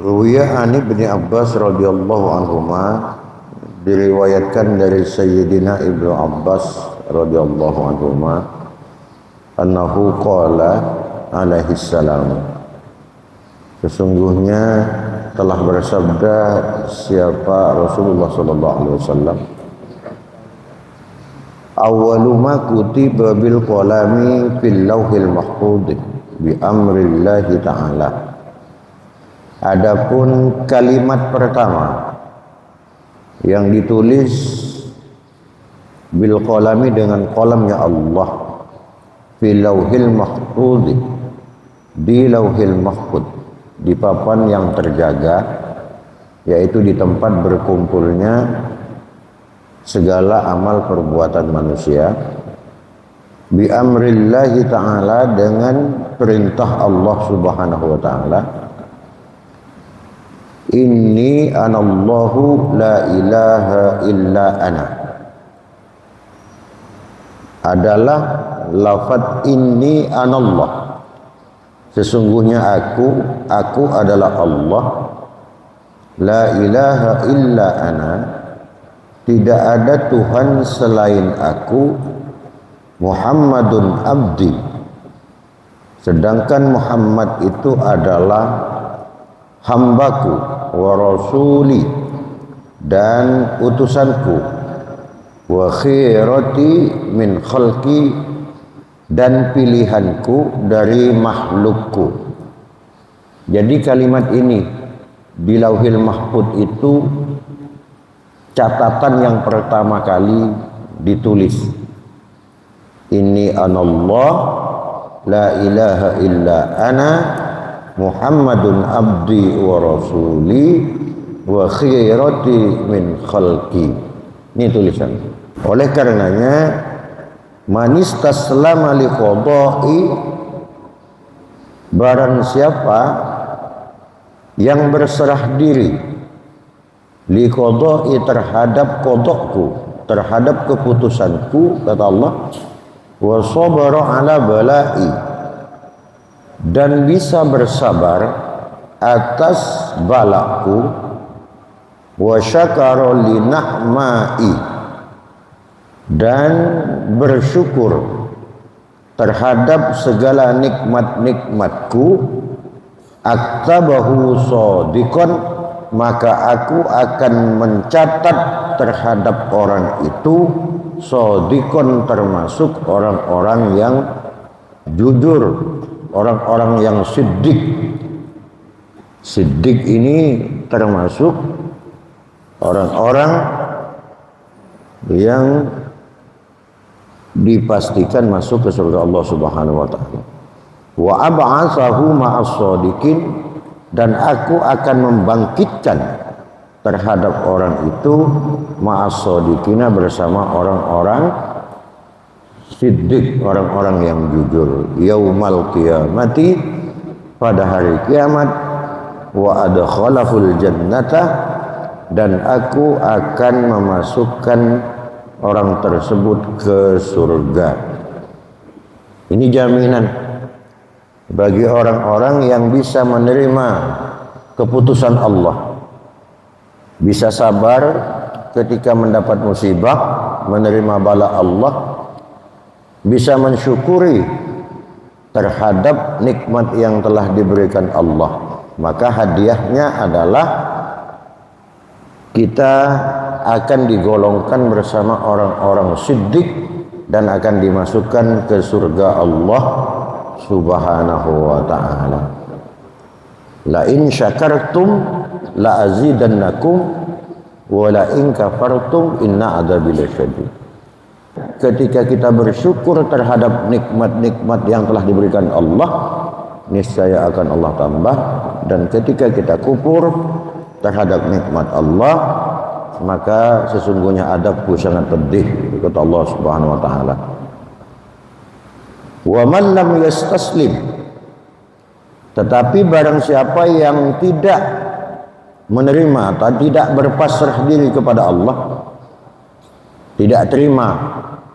Ruwiya an Ibnu Abbas radhiyallahu anhuma, diriwayatkan dari Sayyidina Ibnu Abbas radhiyallahu anhuma, annahu qala alaihi salam, sesungguhnya telah bersabda siapa Rasulullah sallallahu alaihi wasallam, awwalu ma kutiba bil qalami fil lauhil mahfuz bi amrillahi ta'ala. Adapun kalimat pertama yang ditulis bil qalami dengan qalamnya Allah, fil lauhil mahfuz, di lauhil mahfuz, di papan yang terjaga, yaitu di tempat berkumpulnya segala amal perbuatan manusia, bi amrillahi ta'ala, dengan perintah Allah subhanahu wa ta'ala. Inni anallahu la ilaha illa ana, adalah lafaz inni anallah, sesungguhnya aku adalah Allah, la ilaha illa ana, tidak ada Tuhan selain aku, Muhammadun abdi, sedangkan Muhammad itu adalah hambaku, wa rasuli, dan utusanku, wa khirati min khalqi, dan pilihanku dari makhlukku. Jadi kalimat ini di lauhil mahfuz itu catatan yang pertama kali ditulis. Inni anallah la ilaha illa ana Muhammadun abdi wa rasuli wa khirati min khalqi. Ini tulisan. Oleh karenanya, manis taslama li qada'i, barang siapa yang berserah diri li qada'i, terhadap qada'ku, terhadap keputusanku, kata Allah, wa sabara ala bala'i, dan bisa bersabar atas balaku, wa syakara li na'ma'i, dan bersyukur terhadap segala nikmat-nikmatku, aktabahu shadiqan, maka aku akan mencatat terhadap orang itu shadiqan, termasuk orang-orang yang jujur, orang-orang yang siddiq. Siddiq ini termasuk orang-orang yang dipastikan masuk ke surga Allah Subhanahu wa taala. Wa ab'atsahu ma'as shadiqin, dan aku akan membangkitkan terhadap orang itu ma'as shadiqina, bersama orang-orang siddiq, orang-orang yang jujur, yaumal qiyamati, pada hari kiamat, wa adkhalahul jannata, dan aku akan memasukkan orang tersebut ke surga. Ini jaminan bagi orang-orang yang bisa menerima keputusan Allah, bisa sabar ketika mendapat musibah, menerima bala Allah, bisa mensyukuri terhadap nikmat yang telah diberikan Allah. Maka hadiahnya adalah kita akan digolongkan bersama orang-orang siddiq dan akan dimasukkan ke surga Allah Subhanahu wa ta'ala. La in syakartum la azidannakum wa la in kafartum inna adzabi lasyadid. Ketika kita bersyukur terhadap nikmat-nikmat yang telah diberikan Allah, niscaya akan Allah tambah. Dan ketika kita kufur terhadap nikmat Allah, maka sesungguhnya adabku sangat pedih, kata Allah Subhanahu wa taala. Wa man lam yastaslim, tetapi barang siapa yang tidak menerima atau tidak berpasrah diri kepada Allah, tidak terima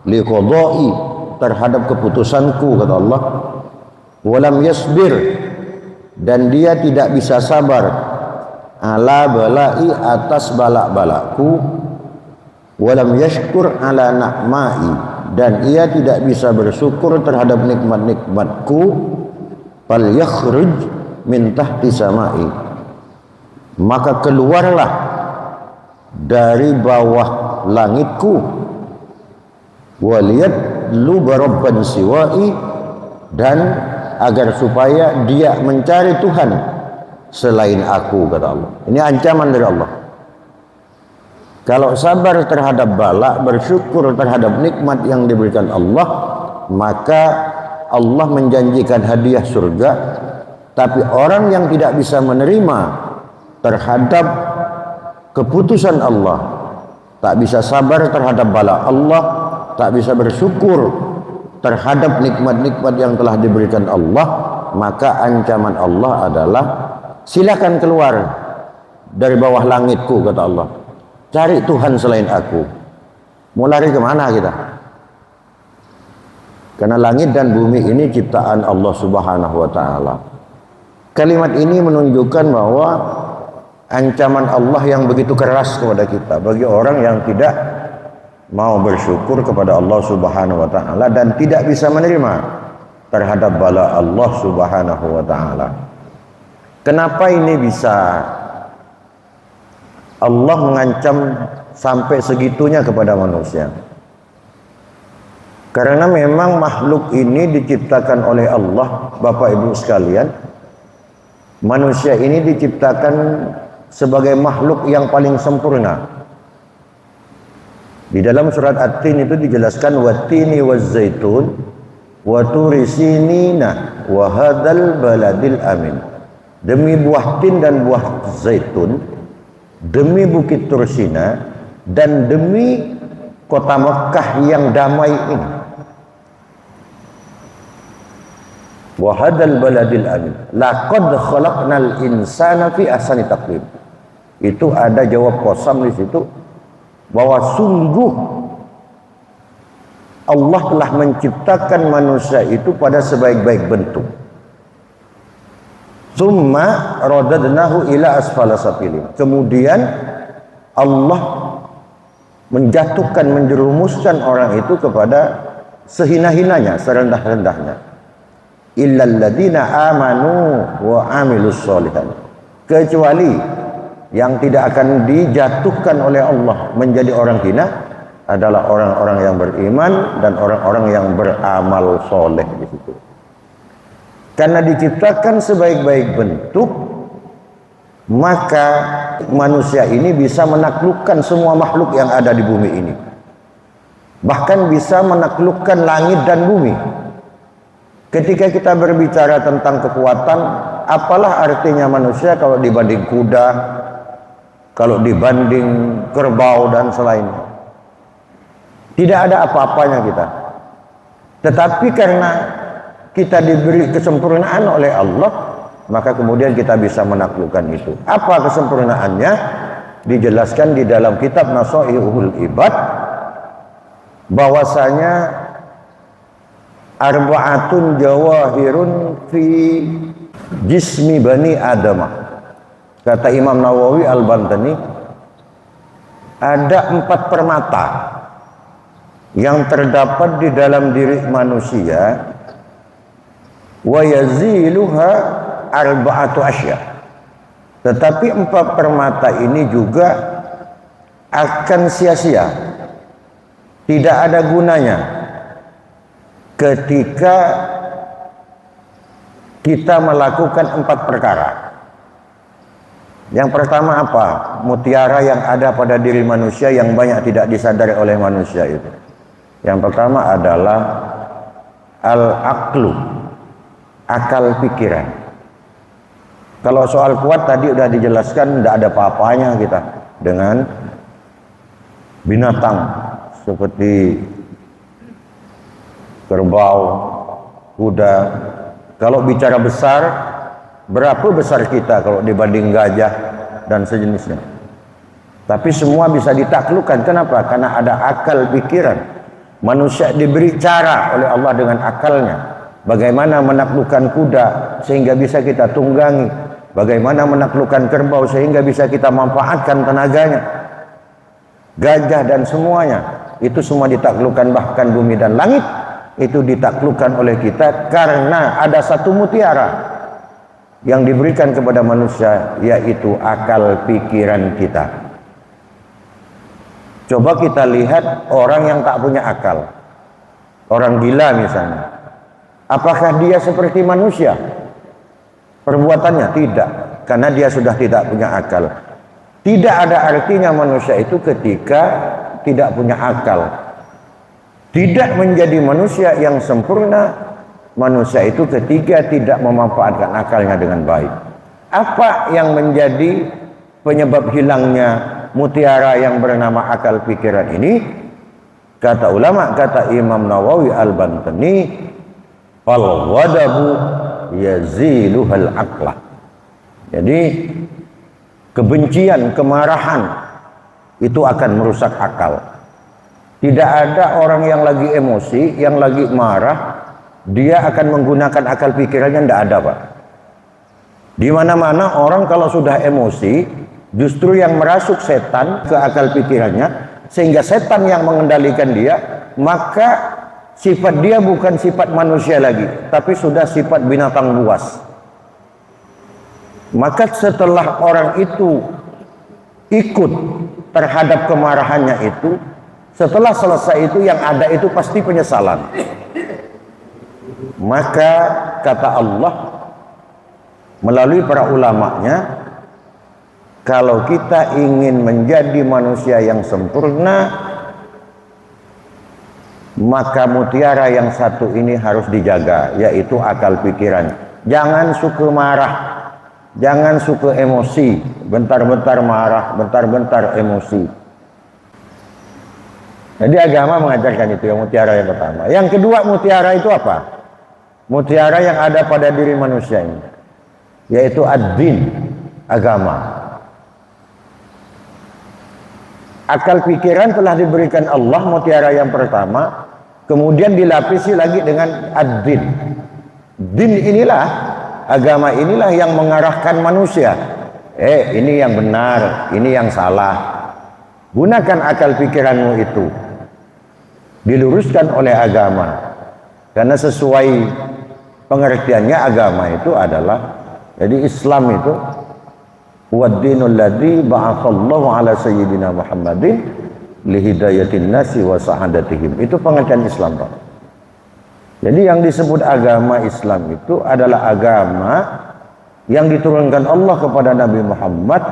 liqadai, terhadap keputusanku, kata Allah, walam yasbir, dan dia tidak bisa sabar ala balai atas balak-balakku, walam yashkur ala na'mai, dan ia tidak bisa bersyukur terhadap nikmat-nikmatku, fal yakhruj min tahti samai, maka keluarlah dari bawah langitku, waliyat lu barabban siwai, dan agar supaya dia mencari Tuhan selain aku, kata Allah. Ini ancaman dari Allah. Kalau sabar terhadap bala, bersyukur terhadap nikmat yang diberikan Allah, maka Allah menjanjikan hadiah surga. Tapi orang yang tidak bisa menerima terhadap keputusan Allah, tak bisa sabar terhadap bala Allah, tak bisa bersyukur terhadap nikmat-nikmat yang telah diberikan Allah, maka ancaman Allah adalah silakan keluar dari bawah langitku, kata Allah. Cari Tuhan selain aku. Mau lari kemana kita? Karena langit dan bumi ini ciptaan Allah Subhanahu wa ta'ala. Kalimat ini menunjukkan bahwa ancaman Allah yang begitu keras kepada kita bagi orang yang tidak mau bersyukur kepada Allah Subhanahu wa ta'ala dan tidak bisa menerima terhadap bala Allah Subhanahu wa ta'ala. Kenapa ini bisa Allah mengancam sampai segitunya kepada manusia? Karena memang makhluk ini diciptakan oleh Allah, Bapak Ibu sekalian. Manusia ini diciptakan sebagai makhluk yang paling sempurna. Di dalam surat At-Tin itu dijelaskan wattini wazzaitun wa turi sinina wa hadzal baladil amin. Demi buah tin dan buah zaitun, demi bukit Tursina, dan demi kota Mekah yang damai ini. Wa hadzal baladil amin. Laqad khalaqnal insana fi ahsani taqwim. Itu ada jawab qasam di situ bahwa sungguh Allah telah menciptakan manusia itu pada sebaik-baik bentuk. Tsumma radadnahu ila asfala safilin. Kemudian Allah menjatuhkan, menjerumuskan orang itu kepada sehina-hinanya, serendah-rendahnya. Illal ladzina amanu wa amilus sholihat. Kecuali yang tidak akan dijatuhkan oleh Allah menjadi orang hina adalah orang-orang yang beriman dan orang-orang yang beramal soleh di situ. Karena diciptakan sebaik-baik bentuk, maka manusia ini bisa menaklukkan semua makhluk yang ada di bumi ini. Bahkan bisa menaklukkan langit dan bumi. Ketika kita berbicara tentang kekuatan, apalah artinya manusia kalau dibanding kuda, kalau dibanding kerbau dan selainnya? Tidak ada apa-apanya kita. Tetapi karena kita diberi kesempurnaan oleh Allah, maka kemudian kita bisa menaklukkan itu. Apa kesempurnaannya? Dijelaskan di dalam kitab Nasaihul Ibad bahwasanya arba'atun jawahirun fi jismi bani Adamah. Kata Imam Nawawi Al-Bantani, ada 4 permata yang terdapat di dalam diri manusia, wa yaziluha arba'atu asya. Tetapi 4 permata ini juga akan sia-sia, tidak ada gunanya ketika kita melakukan 4 perkara. Yang pertama apa? Mutiara yang ada pada diri manusia yang banyak tidak disadari oleh manusia itu. Yang pertama adalah al-aqlu, akal pikiran. Kalau soal kuat tadi udah dijelaskan, tidak ada apa-apanya kita dengan binatang seperti kerbau, kuda. Kalau bicara besar, berapa besar kita kalau dibanding gajah dan sejenisnya? Tapi semua bisa ditaklukkan. Kenapa? Karena ada akal pikiran. Manusia diberi cara oleh Allah dengan akalnya. Bagaimana menaklukkan kuda sehingga bisa kita tunggangi. Bagaimana menaklukkan kerbau sehingga bisa kita manfaatkan tenaganya. Gajah dan semuanya, itu semua ditaklukkan, bahkan bumi dan langit itu ditaklukkan oleh kita karena ada satu mutiara yang diberikan kepada manusia, yaitu akal pikiran kita. Coba kita lihat orang yang tak punya akal, orang gila misalnya, apakah dia seperti manusia? Perbuatannya tidak, karena dia sudah tidak punya akal. Tidak ada artinya manusia itu ketika tidak punya akal. Tidak menjadi manusia yang sempurna manusia itu ketika tidak memanfaatkan akalnya dengan baik. Apa yang menjadi penyebab hilangnya mutiara yang bernama akal pikiran ini? Kata ulama, kata Imam Nawawi Al-Bantani, fal ghadabu yaziluhal aqlah. Jadi kebencian, kemarahan itu akan merusak akal. Tidak ada orang yang lagi emosi, yang lagi marah, dia akan menggunakan akal pikirannya, tidak ada, Pak. Di mana-mana orang kalau sudah emosi, justru yang merasuk setan ke akal pikirannya, sehingga setan yang mengendalikan dia, maka sifat dia bukan sifat manusia lagi, tapi sudah sifat binatang buas. Maka setelah orang itu ikut terhadap kemarahannya itu, setelah selesai itu yang ada itu pasti penyesalan. Maka kata Allah melalui para ulamanya, kalau kita ingin menjadi manusia yang sempurna, maka mutiara yang satu ini harus dijaga, yaitu akal pikiran. Jangan suka marah, jangan suka emosi, bentar-bentar marah, bentar-bentar emosi. Jadi agama mengajarkan itu, yang mutiara yang pertama. Yang kedua, mutiara itu apa? Mutiara yang ada pada diri manusia ini, yaitu ad-din, agama. Akal pikiran telah diberikan Allah, mutiara yang pertama, kemudian dilapisi lagi dengan ad-din. Din inilah, agama inilah yang mengarahkan manusia. Ini yang benar, ini yang salah. Gunakan akal pikiranmu itu. Diluruskan oleh agama. Karena sesuai pengertiannya agama itu adalah, jadi Islam itu wad-dinul ladzi ba'atsallahu ala sayyidina Muhammadin lihidayatin nasi wa sa'adatihim. Itu pengertian Islam, Pak. Jadi yang disebut agama Islam itu adalah agama yang diturunkan Allah kepada Nabi Muhammad.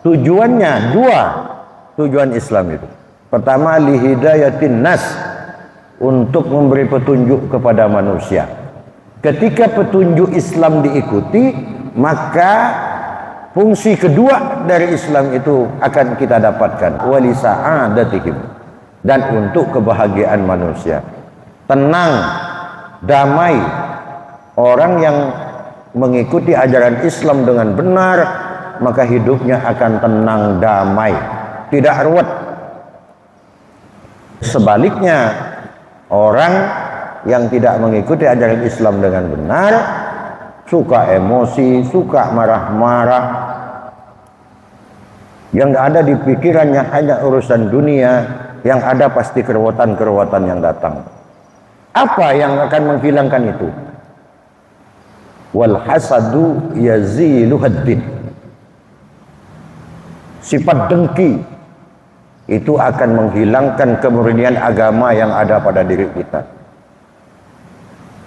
Tujuannya dua, tujuan Islam itu. Pertama, lihidayatin nas, untuk memberi petunjuk kepada manusia. Ketika petunjuk Islam diikuti, maka fungsi kedua dari Islam itu akan kita dapatkan, wali sa'adatihim, dan untuk kebahagiaan manusia. Tenang, damai. Orang yang mengikuti ajaran Islam dengan benar, maka hidupnya akan tenang, damai, tidak ruwet. Sebaliknya, orang yang tidak mengikuti ajaran Islam dengan benar, suka emosi, suka marah-marah, yang ada di pikirannya hanya urusan dunia, yang ada pasti keruwetan-keruwetan yang datang. Apa yang akan menghilangkan itu? Wal hasadu yazilu haddin. Sifat dengki itu akan menghilangkan kemurnian agama yang ada pada diri kita.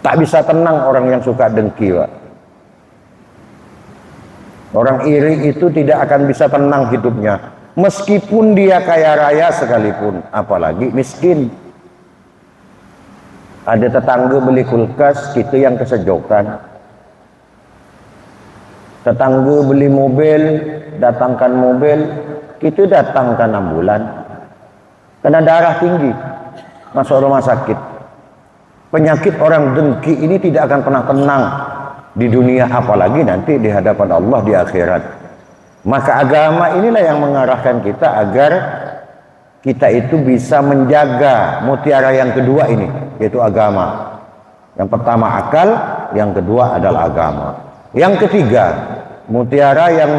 Tak bisa tenang orang yang suka dengki, Pak. Orang iri itu tidak akan bisa tenang hidupnya, meskipun dia kaya raya sekalipun, apalagi miskin. Ada tetangga beli kulkas, kita yang kesejokan. Tetangga beli mobil, datangkan mobil, kita datangkan ambulan. Karena darah tinggi, masuk rumah sakit. Penyakit orang dengki ini tidak akan pernah tenang di dunia, apalagi nanti di hadapan Allah di akhirat. Maka agama inilah yang mengarahkan kita agar kita itu bisa menjaga mutiara yang kedua ini, yaitu agama. Yang pertama akal, yang kedua adalah agama. Yang ketiga, Mutiara yang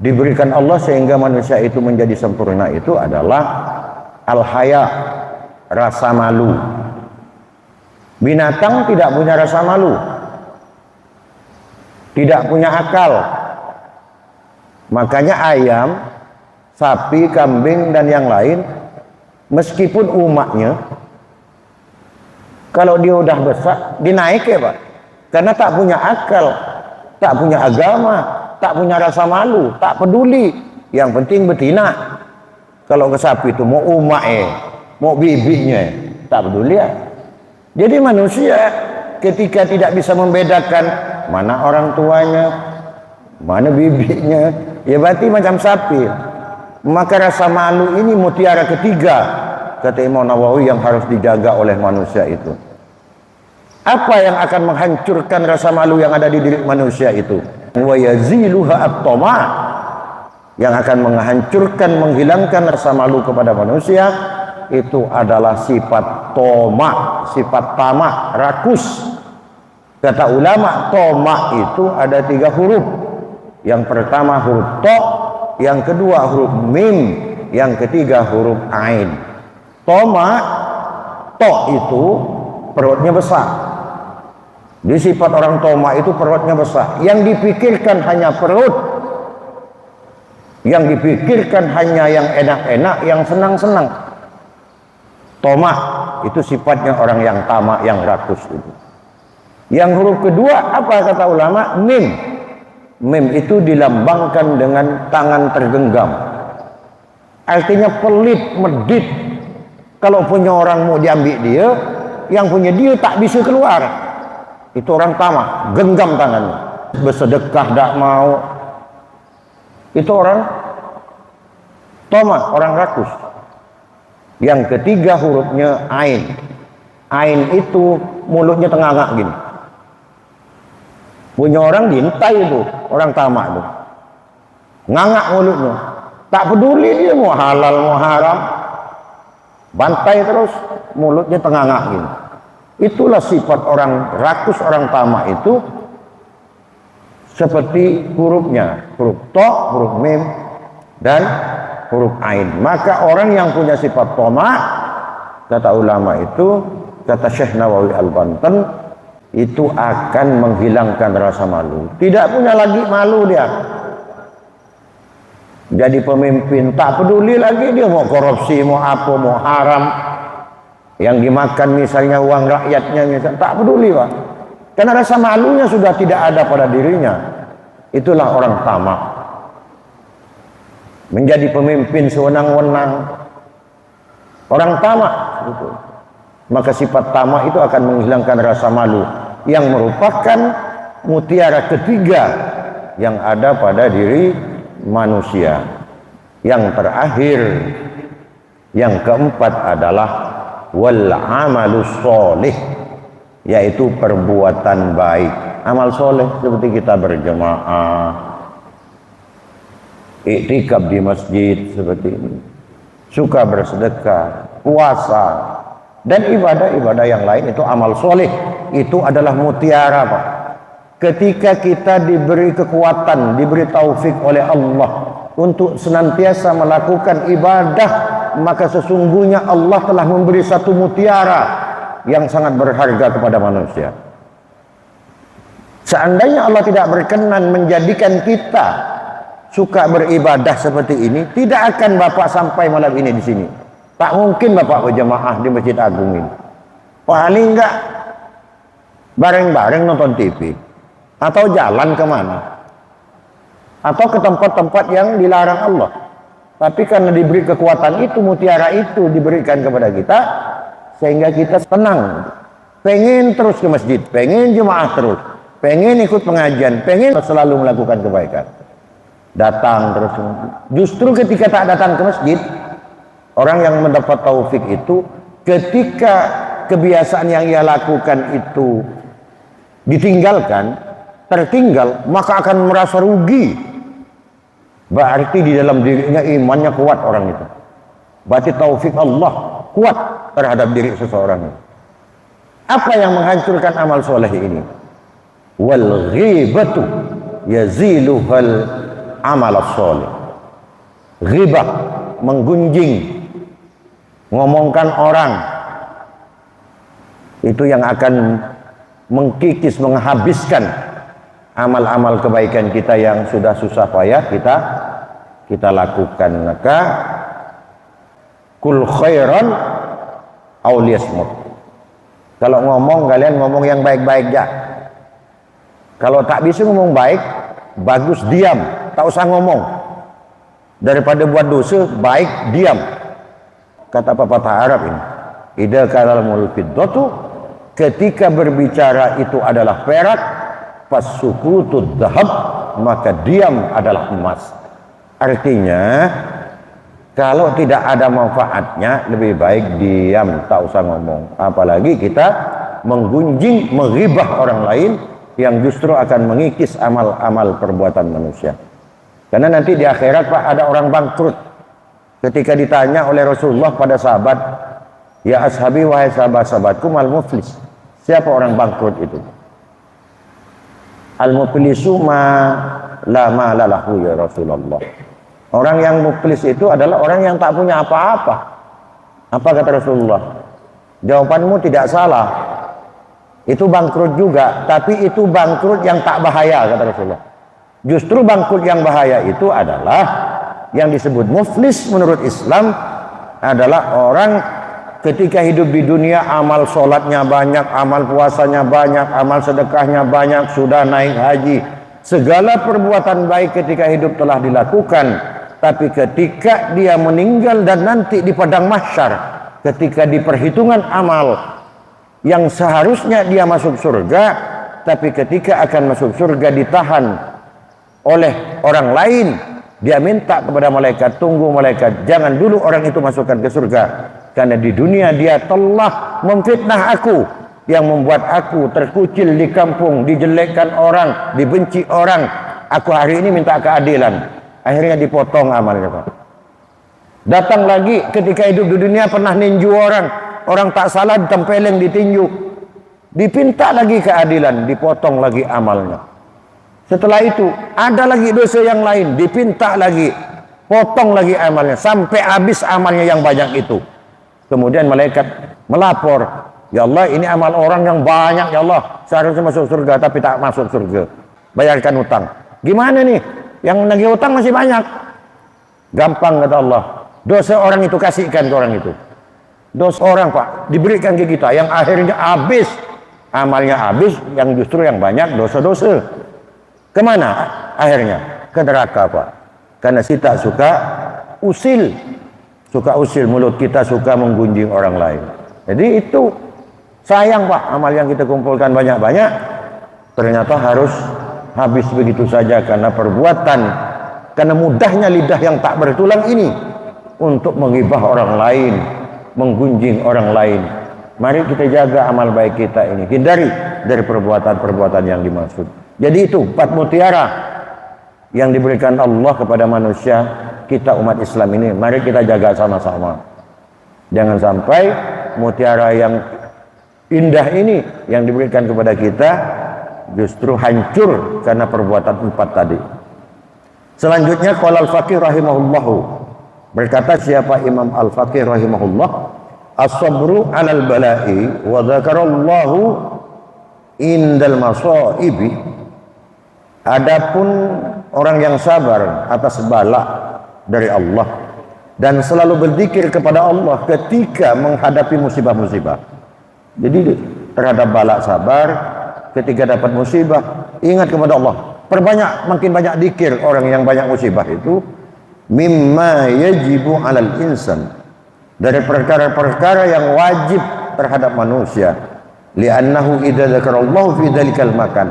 diberikan Allah sehingga manusia itu menjadi sempurna itu adalah al-haya, rasa malu. Binatang tidak punya rasa malu, tidak punya akal. Makanya ayam, sapi, kambing dan yang lain, meskipun umatnya, kalau dia udah besar dinaik ya Pak, karena tak punya akal, tak punya agama, tak punya rasa malu, tak peduli. Yang penting betina. Kalau ke sapi itu mau mau bibinya, tak peduli ya. Jadi manusia ketika tidak bisa membedakan mana orang tuanya, mana bibinya, ya berarti macam sapi. Maka rasa malu ini mutiara ketiga, kata Imam Nawawi, yang harus dijaga oleh manusia itu. Apa yang akan menghancurkan rasa malu yang ada di diri manusia itu? Wa yaziluha at-tama, yang akan menghancurkan, menghilangkan rasa malu kepada manusia itu adalah sifat toma, sifat tamak, rakus. Kata ulama, toma itu ada 3 huruf. Yang pertama huruf to, yang kedua huruf mim, yang ketiga huruf ain. Toma, to itu perutnya besar. Di sifat orang toma itu perutnya besar. Yang dipikirkan hanya perut, yang dipikirkan hanya yang enak-enak, yang senang-senang. Toma itu sifatnya orang yang tamak, yang rakus itu. Yang huruf kedua apa kata ulama? Mim. Mim itu dilambangkan dengan tangan tergenggam. Artinya pelit, medit. Kalau punya orang mau diambil dia, yang punya dia tak bisa keluar. Itu orang tamak, genggam tangannya. Bersedekah tak mau. Itu orang toma, orang rakus. Yang ketiga hurufnya ain. Ain itu mulutnya tengangak gini. Punya orang diintai itu, orang tamak itu. Ngangak mulutnya. Tak peduli dia mau halal mau haram. Bantai terus, mulutnya tengangak gini. Itulah sifat orang rakus, orang tamak itu. Seperti hurufnya, huruf to, huruf mim, dan huruf ain. Maka orang yang punya sifat toma, kata ulama itu, kata Syekh Nawawi Al-Banten, itu akan menghilangkan rasa malu. Tidak punya lagi malu dia. Jadi pemimpin tak peduli lagi dia mau korupsi, mau apa, mau haram. Yang dimakan misalnya uang rakyatnya, misalnya, tak peduli Pak. Karena rasa malunya sudah tidak ada pada dirinya. Itulah orang tamak. Menjadi pemimpin sewenang-wenang. Orang tamak. Gitu. Maka sifat tamak itu akan menghilangkan rasa malu. Yang merupakan mutiara ketiga yang ada pada diri manusia. Yang terakhir, yang keempat adalah wal amalus sholih, yaitu perbuatan baik. Amal soleh seperti kita berjemaah, iktikaf di masjid seperti ini, suka bersedekah, puasa, dan ibadah-ibadah yang lain, itu amal soleh. Itu adalah mutiara Pak. Ketika kita diberi kekuatan, diberi taufik oleh Allah untuk senantiasa melakukan ibadah, maka sesungguhnya Allah telah memberi satu mutiara yang sangat berharga kepada manusia. Seandainya Allah tidak berkenan menjadikan kita suka beribadah seperti ini, tidak akan Bapak sampai malam ini di sini. Tak mungkin Bapak berjemaah di Masjid Agung ini. Paling enggak bareng-bareng nonton TV, atau jalan kemana, atau ke tempat-tempat yang dilarang Allah. Tapi karena diberi kekuatan itu, mutiara itu diberikan kepada kita, sehingga kita tenang, pengen terus ke masjid, pengen jemaah terus, pengen ikut pengajian, pengen selalu melakukan kebaikan, datang terus. Justru ketika tak datang ke masjid, orang yang mendapat taufik itu, ketika kebiasaan yang ia lakukan itu ditinggalkan, tertinggal, maka akan merasa rugi. Berarti di dalam dirinya imannya kuat orang itu. Berarti taufik Allah kuat terhadap diri seseorang. Apa yang menghancurkan amal soleh ini? Wal ghibatu, yaziluhal amal sholih. Ghibah, menggunjing, ngomongkan orang, itu yang akan mengkikis, menghabiskan amal-amal kebaikan kita yang sudah susah payah kita lakukan. Maka kul khairan aw liyasmut. Kalau ngomong, kalian ngomong yang baik-baik ya. Kalau tak bisa ngomong baik, bagus diam, tak usah ngomong. Daripada buat dosa, baik diam. Kata pepatah Arab ini, idza kalamul fiddatu, ketika berbicara itu adalah perak, fasukutud dhahab, maka diam adalah emas. Artinya, kalau tidak ada manfaatnya, lebih baik diam, tak usah ngomong. Apalagi kita menggunjing, menghibah orang lain yang justru akan mengikis amal-amal perbuatan manusia. Karena nanti di akhirat Pak, ada orang bangkrut. Ketika ditanya oleh Rasulullah pada sahabat, ya ashabi, wahai sahabat-sahabatku, mal muflis, siapa orang bangkrut itu? Al muflisu ma la mala lahu ya Rasulullah. Orang yang muflis itu adalah orang yang tak punya apa-apa. Apa kata Rasulullah? Jawabanmu tidak salah. Itu bangkrut juga, tapi itu bangkrut yang tak bahaya, kata Rasulullah. Justru bangkrut yang bahaya itu adalah yang disebut muflis menurut Islam adalah orang ketika hidup di dunia amal sholatnya banyak, amal puasanya banyak, amal sedekahnya banyak, sudah naik haji, segala perbuatan baik ketika hidup telah dilakukan, tapi ketika dia meninggal dan nanti di padang mahsyar, ketika di perhitungan amal yang seharusnya dia masuk surga, tapi ketika akan masuk surga ditahan oleh orang lain, dia minta kepada malaikat, tunggu malaikat, jangan dulu orang itu masukkan ke surga, karena di dunia dia telah memfitnah aku, yang membuat aku terkucil di kampung, dijelekkan orang, dibenci orang. Aku hari ini minta keadilan, akhirnya dipotong amalnya Pak. Datang lagi ketika hidup di dunia pernah ninju orang, orang tak salah ditempeleng, ditinju, dipinta lagi keadilan, dipotong lagi amalnya. Setelah itu ada lagi dosa yang lain, dipinta lagi, potong lagi amalnya, sampai habis amalnya yang banyak itu. Kemudian malaikat melapor, ya Allah, ini amal orang yang banyak ya Allah, seharusnya masuk surga tapi tak masuk surga, bayarkan utang. Gimana nih, yang nagih utang masih banyak? Gampang kata Allah, dosa orang itu kasihkan ke orang itu. Dosa orang Pak diberikan ke kita, yang akhirnya habis, amalnya habis, yang justru yang banyak dosa-dosa. Kemana akhirnya? Ke neraka Pak. Karena kita suka usil, mulut kita suka menggunjing orang lain. Jadi itu sayang Pak, amal yang kita kumpulkan banyak-banyak ternyata harus habis begitu saja karena perbuatan, karena mudahnya lidah yang tak bertulang ini untuk menghibah orang lain, menggunjing orang lain. Mari kita jaga amal baik kita ini, hindari dari perbuatan-perbuatan yang dimaksud. Jadi itu 4 mutiara yang diberikan Allah kepada manusia, kita umat Islam ini, mari kita jaga sama-sama. Jangan sampai mutiara yang indah ini yang diberikan kepada kita justru hancur karena perbuatan 4 tadi. Selanjutnya qala al-faqih rahimahullahu, berkata siapa Imam al-Faqih rahimahullah, as-sabru 'alal bala'i wa dzakarallahu indal masaibi. Adapun orang yang sabar atas bala dari Allah dan selalu berzikir kepada Allah ketika menghadapi musibah-musibah. Jadi terhadap bala sabar, ketika dapat musibah ingat kepada Allah. Perbanyak, makin banyak zikir orang yang banyak musibah itu. Mimma yajibu 'alal insan, dari perkara-perkara yang wajib terhadap manusia. Li'annahu idza dzakarallahu fi dzalikal makan,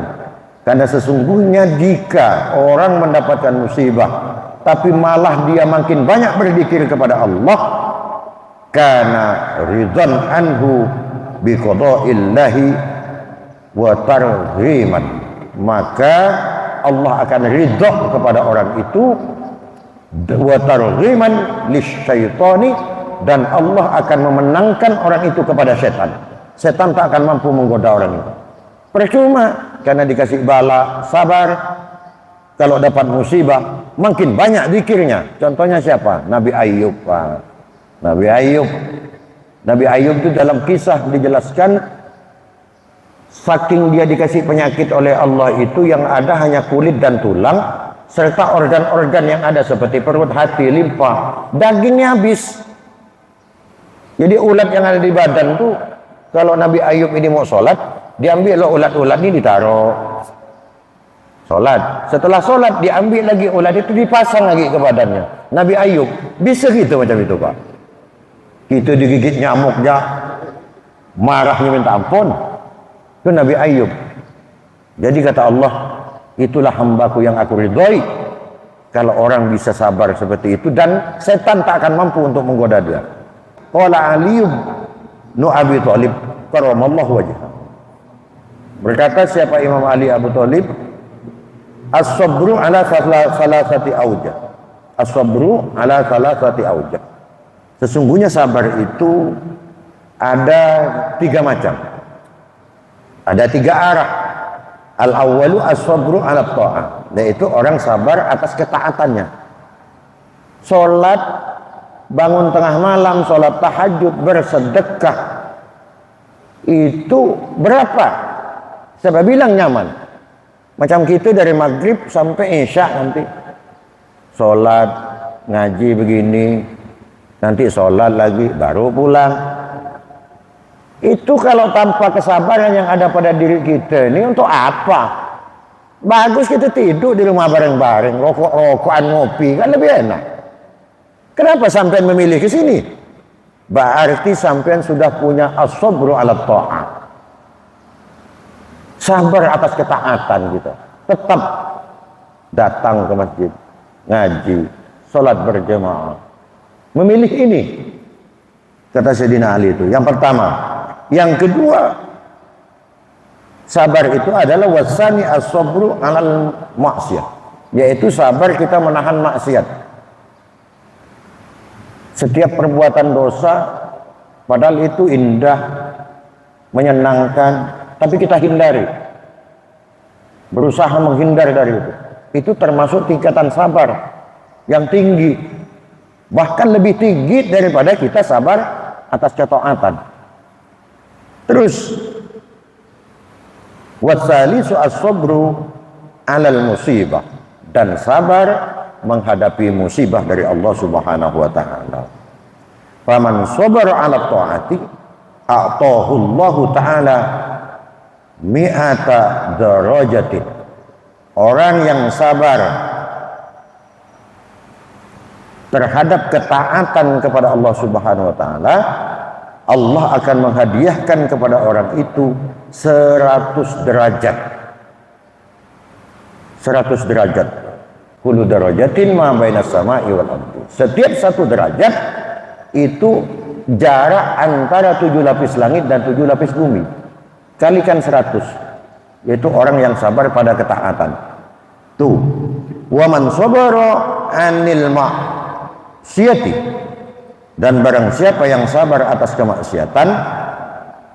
karena sesungguhnya jika orang mendapatkan musibah tapi malah dia makin banyak berzikir kepada Allah, karena ridhan anhu bi qada'illahi wa targhiman, maka Allah akan ridha kepada orang itu, wa targhiman lisyaitani, dan Allah akan memenangkan orang itu kepada setan. Setan tak akan mampu menggoda orang itu. Percuma, karena dikasih bala sabar, kalau dapat musibah makin banyak zikirnya. Contohnya siapa? Nabi Ayub, Pak. Nabi Ayub itu dalam kisah dijelaskan, saking dia dikasih penyakit oleh Allah itu yang ada hanya kulit dan tulang serta organ-organ yang ada seperti perut, hati, limpa, dagingnya habis. Jadi ulat yang ada di badan tuh, kalau Nabi Ayub ini mau sholat, diambil ulat-ulat ini ditaruh sholat. Setelah sholat diambil lagi ulat itu dipasang lagi ke badannya. Nabi Ayub bisa gitu macam itu, Pak. Itu digigit nyamuknya, marahnya minta ampun. Itu Nabi Ayub. Jadi kata Allah, itulah hambaku yang aku ridhoi. Kalau orang bisa sabar seperti itu, dan setan tak akan mampu untuk menggoda dia. Qala Aliyub nu Abi Thalib karamallahu wajhah. Berkata siapa Imam Ali Abu Thalib, as-sabru ala salasati aujah. As-sabru ala salasati aujah. Sesungguhnya sabar itu ada 3 macam. Ada 3 arah. Al-awwalu as-sabru ala ta'ah, yaitu orang sabar atas ketaatannya. Salat, bangun tengah malam, salat tahajud, bersedekah. Itu berapa? Saya bilang nyaman. Macam kita dari maghrib sampai isya nanti. Salat, ngaji begini, nanti salat lagi, baru pulang. Itu kalau tanpa kesabaran yang ada pada diri kita ini untuk apa? Bagus kita tidur di rumah bareng-bareng, rokok-rokokan, ngopi, kan lebih enak. Kenapa sampean memilih ke sini? Berarti sampean sudah punya as-sabru ala ta'ah. Sabar atas ketaatan kita. Tetap datang ke masjid, ngaji, sholat berjamaah. Memilih ini. Kata Sayyidina Ali itu. Yang pertama. Yang kedua, sabar itu adalah wasani as-sabru alal maksiyah, yaitu sabar kita menahan maksiat. Setiap perbuatan dosa padahal itu indah, menyenangkan, tapi kita hindari, berusaha menghindar dari itu. Itu termasuk tingkatan sabar yang tinggi, bahkan lebih tinggi daripada kita sabar atas ketaatan. Terus wasalisu as-sabru alal musibah, dan sabar menghadapi musibah dari Allah Subhanahu wa taala. Faman sabara 'ala ta'ati a'tahu Allah taala mi'ata darajatin. Orang yang sabar terhadap ketaatan kepada Allah Subhanahu wa taala, Allah akan menghadiahkan kepada orang itu 100 derajat. 100 derajat. Kullu darajatin ma bainas sama'i wal ardi. Setiap 1 derajat itu jarak antara 7 lapis langit dan 7 lapis bumi. Kalikan 100. Yaitu orang yang sabar pada ketaatan. Tuh. Wa man sabara 'anil ma'siyati. Dan barang siapa yang sabar atas kemaksiatan,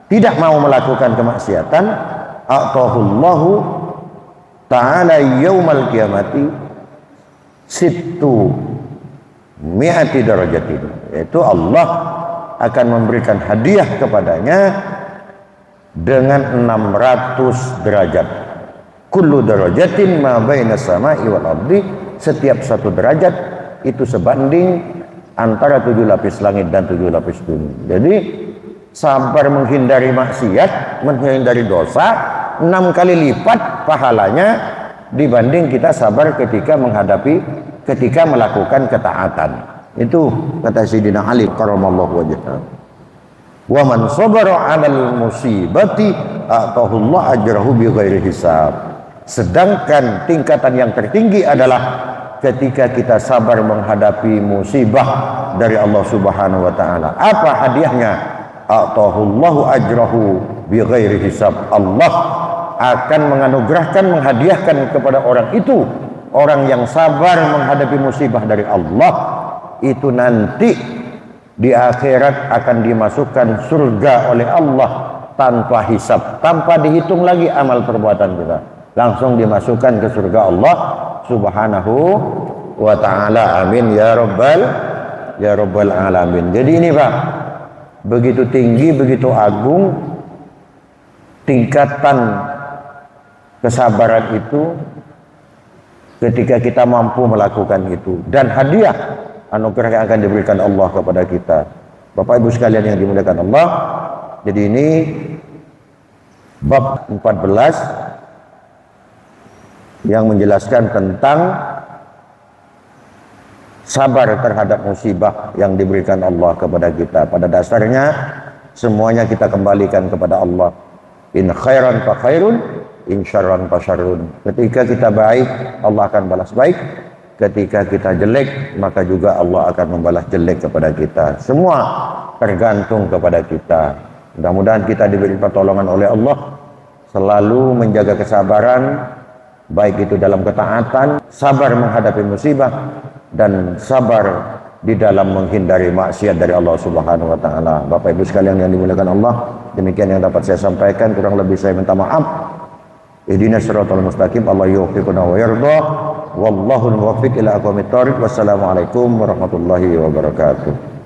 tidak mau melakukan kemaksiatan, a'tahullahu ta'ala yaumal qiyamati sittu mi'ati darajatin. Yaitu Allah akan memberikan hadiah kepadanya dengan 600 derajat. Kullu darajatin ma bainas sama'i wal ardi. Setiap 1 derajat itu sebanding antara 7 lapis langit dan 7 lapis bumi. Jadi sabar menghindari maksiat, menghindari dosa 6 kali lipat pahalanya dibanding kita sabar ketika melakukan ketaatan. Itu kata Sayyidina Ali karamallahu wajhah. Wa man sabara 'alal musibati atahullah ajrahu bighairi hisab. Sedangkan tingkatan yang tertinggi adalah ketika kita sabar menghadapi musibah dari Allah Subhanahu wa taala. Apa hadiahnya? Atahullahu ajrahu bighairi hisab. Allah akan menganugerahkan, menghadiahkan kepada orang itu, orang yang sabar menghadapi musibah dari Allah, itu nanti di akhirat akan dimasukkan surga oleh Allah tanpa hisab, tanpa dihitung lagi amal perbuatan kita. langsung dimasukkan ke surga Allah Subhanahu wa ta'ala. Amin ya rabbal alamin. Jadi ini Pak, begitu tinggi, begitu agung tingkatan kesabaran itu ketika kita mampu melakukan itu, dan hadiah anugerah yang akan diberikan Allah kepada kita. Bapak Ibu sekalian yang dimuliakan Allah, jadi ini bab 14 yang menjelaskan tentang sabar terhadap musibah yang diberikan Allah kepada kita. Pada dasarnya semuanya kita kembalikan kepada Allah. In khairan fa khairun, in syarran fa syarrun. Ketika kita baik, Allah akan balas baik. Ketika kita jelek, maka juga Allah akan membalas jelek kepada kita. Semua tergantung kepada kita. Mudah-mudahan kita diberi pertolongan oleh Allah, selalu menjaga kesabaran, baik itu dalam ketaatan, sabar menghadapi musibah, dan sabar di dalam menghindari maksiat dari Allah Subhanahu wa ta'ala. Bapak Ibu sekalian yang dimuliakan Allah, demikian yang dapat saya sampaikan, kurang lebih saya minta maaf. Ihdinas siratal mustaqim, Allah yuwaffiquna wa yarda, wallahu muwaffiq ila aqwamit thoriq. Wassalamualaikum warahmatullahi wabarakatuh.